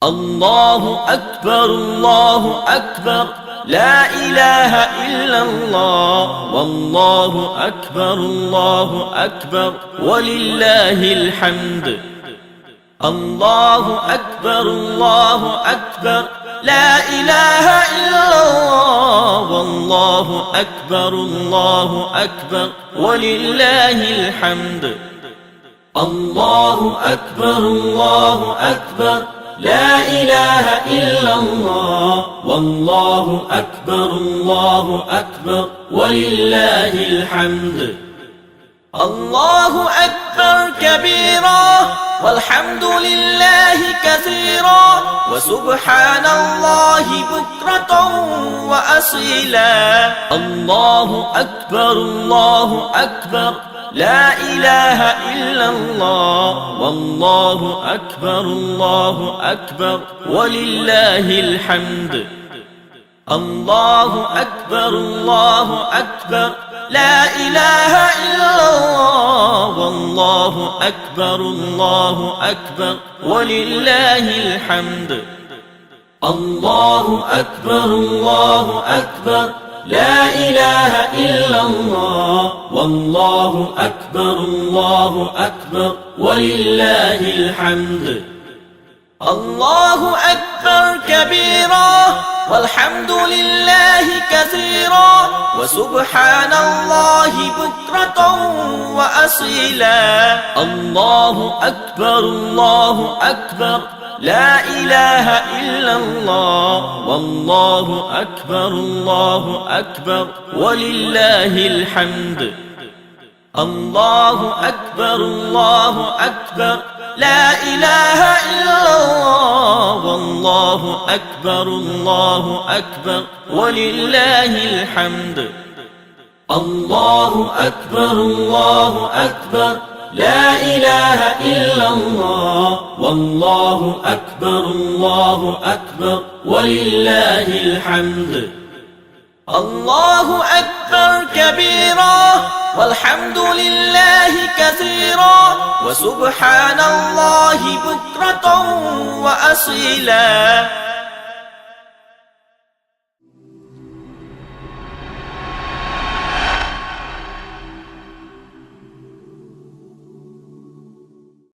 الله أكبر الله أكبر، لا إله إلا الله، والله أكبر الله أكبر، ولله الحمد. الله أكبر الله أكبر، لا إله إلا الله، والله أكبر الله أكبر، ولله الحمد. الله أكبر الله أكبر، لا إله إلا الله، والله أكبر الله أكبر، ولله الحمد. الله أكبر كبيرا، والحمد لله كثيرا، وسبحان الله بكرة وأصيلا. الله أكبر الله أكبر، لا إله إلا الله، والله أكبر الله أكبر، ولله الحمد. الله أكبر الله أكبر، لا إله إلا الله، والله أكبر الله أكبر، ولله الحمد. الله أكبر الله أكبر، لا إله إلا الله، والله أكبر الله أكبر، ولله الحمد. الله أكبر كبيرا، والحمد لله كثيرا، وسبحان الله بكرة وأصيلا. الله أكبر الله أكبر، لا إله إلا الله، والله أكبر الله أكبر، ولله الحمد. الله أكبر الله أكبر، لا إله إلا الله، والله أكبر الله أكبر، ولله الحمد. الله أكبر الله أكبر، لا إله إلا الله، والله أكبر الله أكبر، ولله الحمد. الله أكبر كبيرا، والحمد لله كثيرا، وسبحان الله بكرة وأصيلا.